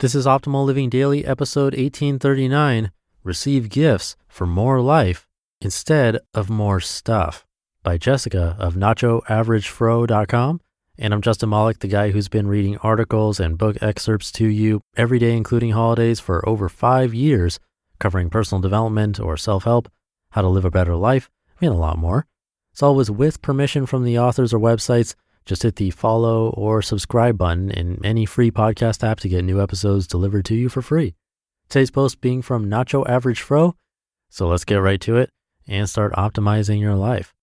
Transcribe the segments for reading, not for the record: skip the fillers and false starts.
This is Optimal Living Daily, episode 1839, Receive Gifts for More Life Instead of More Stuff, by Jessica of NachoAverageFro.com. And I'm Justin Malik, the guy who's been reading articles and book excerpts to you every day, including holidays, for over 5 years, covering personal development or self-help, how to live a better life, and a lot more. It's always with permission from the authors or websites. Just hit the follow or subscribe button in any free podcast app to get new episodes delivered to you for free. Today's post being from Nacho Average Fro. So let's get right to it and start optimizing your life.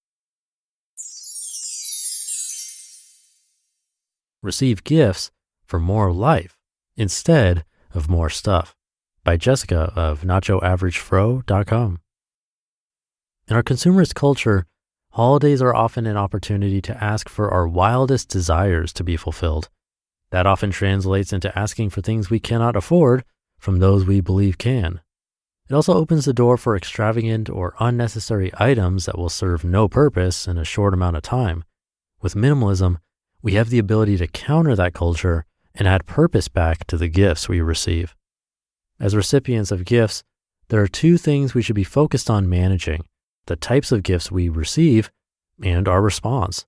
Receive gifts for more life instead of more stuff, by Jessica of NachoAverageFro.com. In our consumerist culture, holidays are often an opportunity to ask for our wildest desires to be fulfilled. That often translates into asking for things we cannot afford from those we believe can. It also opens the door for extravagant or unnecessary items that will serve no purpose in a short amount of time. With minimalism, we have the ability to counter that culture and add purpose back to the gifts we receive. As recipients of gifts, there are two things we should be focused on managing: the types of gifts we receive, and our response.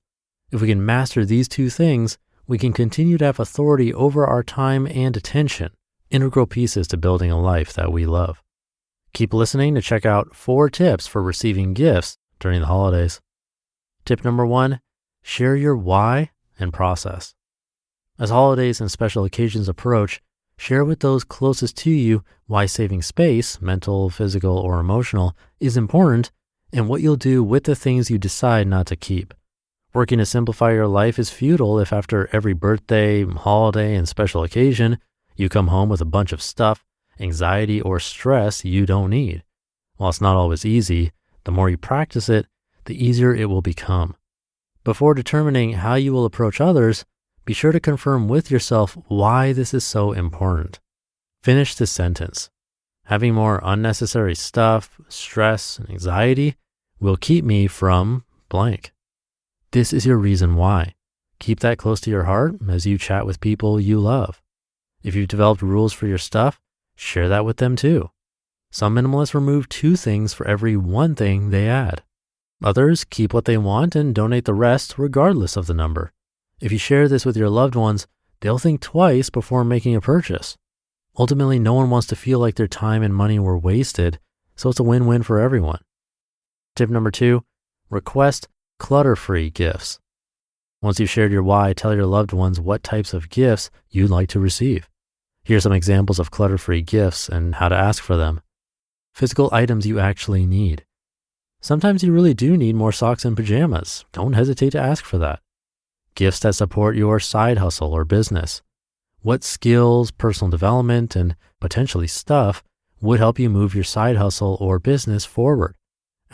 If we can master these two things, we can continue to have authority over our time and attention, integral pieces to building a life that we love. Keep listening to check out 4 tips for receiving gifts during the holidays. Tip number 1, share your why and process. As holidays and special occasions approach, share with those closest to you why saving space, mental, physical, or emotional, is important, and what you'll do with the things you decide not to keep. Working to simplify your life is futile if after every birthday, holiday, and special occasion, you come home with a bunch of stuff, anxiety, or stress you don't need. While it's not always easy, the more you practice it, the easier it will become. Before determining how you will approach others, be sure to confirm with yourself why this is so important. Finish this sentence. Having more unnecessary stuff, stress, and anxiety will keep me from blank. This is your reason why. Keep that close to your heart as you chat with people you love. If you've developed rules for your stuff, share that with them too. Some minimalists remove 2 things for every 1 thing they add. Others keep what they want and donate the rest regardless of the number. If you share this with your loved ones, they'll think twice before making a purchase. Ultimately, no one wants to feel like their time and money were wasted, so it's a win-win for everyone. Tip number 2, request clutter-free gifts. Once you've shared your why, tell your loved ones what types of gifts you'd like to receive. Here are some examples of clutter-free gifts and how to ask for them. Physical items you actually need. Sometimes you really do need more socks and pajamas. Don't hesitate to ask for that. Gifts that support your side hustle or business. What skills, personal development, and potentially stuff would help you move your side hustle or business forward?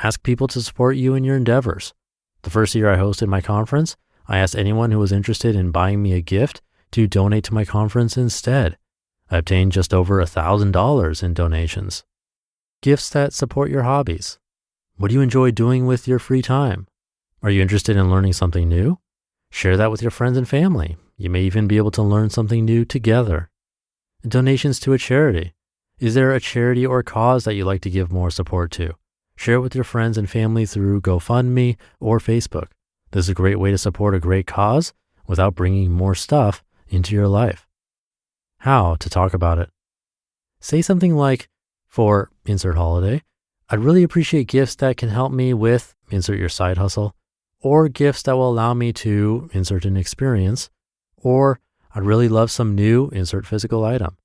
Ask people to support you in your endeavors. The first year I hosted my conference, I asked anyone who was interested in buying me a gift to donate to my conference instead. I obtained just over $1,000 in donations. Gifts that support your hobbies. What do you enjoy doing with your free time? Are you interested in learning something new? Share that with your friends and family. You may even be able to learn something new together. Donations to a charity. Is there a charity or cause that you'd like to give more support to? Share it with your friends and family through GoFundMe or Facebook. This is a great way to support a great cause without bringing more stuff into your life. How to talk about it. Say something like, for insert holiday, I'd really appreciate gifts that can help me with insert your side hustle, or gifts that will allow me to insert an experience, or I'd really love some new insert physical item.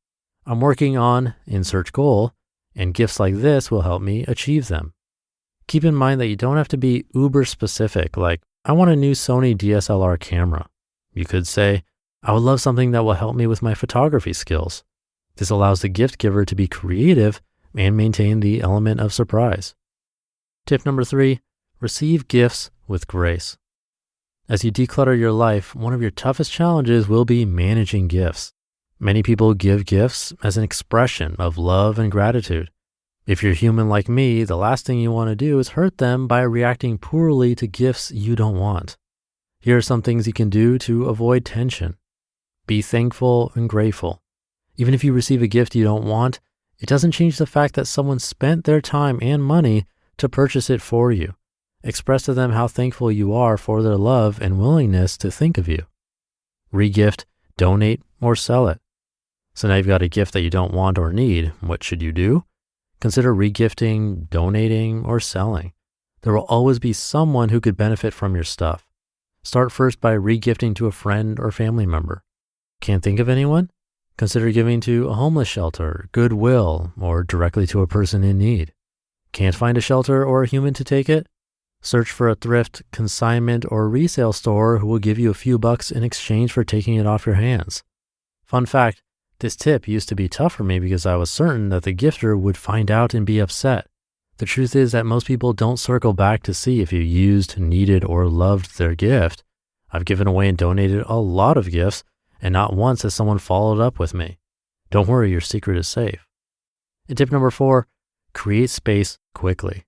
I'm working on insert goal, and gifts like this will help me achieve them. Keep in mind that you don't have to be uber specific, like, I want a new Sony DSLR camera. You could say, I would love something that will help me with my photography skills. This allows the gift giver to be creative and maintain the element of surprise. Tip number 3, receive gifts with grace. As you declutter your life, one of your toughest challenges will be managing gifts. Many people give gifts as an expression of love and gratitude. If you're human like me, the last thing you want to do is hurt them by reacting poorly to gifts you don't want. Here are some things you can do to avoid tension. Be thankful and grateful. Even if you receive a gift you don't want, it doesn't change the fact that someone spent their time and money to purchase it for you. Express to them how thankful you are for their love and willingness to think of you. Regift, donate, or sell it. So now you've got a gift that you don't want or need. What should you do? Consider regifting, donating, or selling. There will always be someone who could benefit from your stuff. Start first by regifting to a friend or family member. Can't think of anyone? Consider giving to a homeless shelter, Goodwill, or directly to a person in need. Can't find a shelter or a human to take it? Search for a thrift, consignment, or resale store who will give you a few bucks in exchange for taking it off your hands. Fun fact, this tip used to be tough for me because I was certain that the gifter would find out and be upset. The truth is that most people don't circle back to see if you used, needed, or loved their gift. I've given away and donated a lot of gifts, and not once has someone followed up with me. Don't worry, your secret is safe. And tip number 4, create space quickly.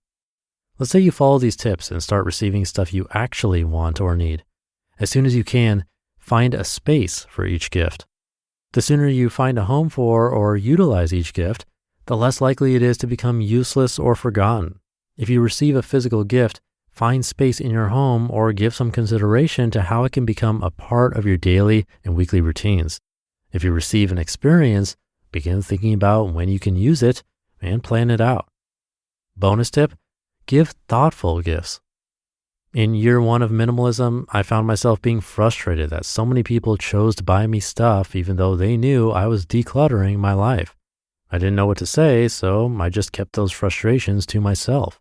Let's say you follow these tips and start receiving stuff you actually want or need. As soon as you can, find a space for each gift. The sooner you find a home for or utilize each gift, the less likely it is to become useless or forgotten. If you receive a physical gift, find space in your home or give some consideration to how it can become a part of your daily and weekly routines. If you receive an experience, begin thinking about when you can use it and plan it out. Bonus tip, give thoughtful gifts. In year 1 of minimalism, I found myself being frustrated that so many people chose to buy me stuff even though they knew I was decluttering my life. I didn't know what to say, so I just kept those frustrations to myself.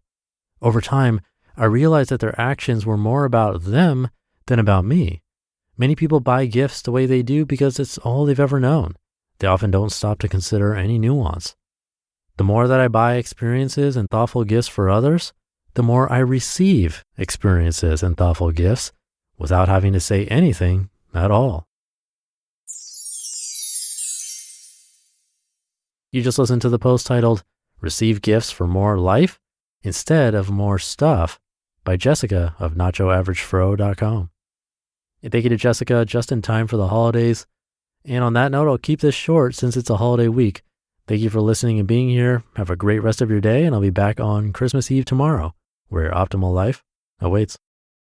Over time, I realized that their actions were more about them than about me. Many people buy gifts the way they do because it's all they've ever known. They often don't stop to consider any nuance. The more that I buy experiences and thoughtful gifts for others, the more I receive experiences and thoughtful gifts without having to say anything at all. You just listened to the post titled, Receive Gifts for More Life Instead of More Stuff by Jessica of NachoAverageFro.com. And thank you to Jessica just in time for the holidays. And on that note, I'll keep this short since it's a holiday week. Thank you for listening and being here. Have a great rest of your day, and I'll be back on Christmas Eve tomorrow, where your optimal life awaits.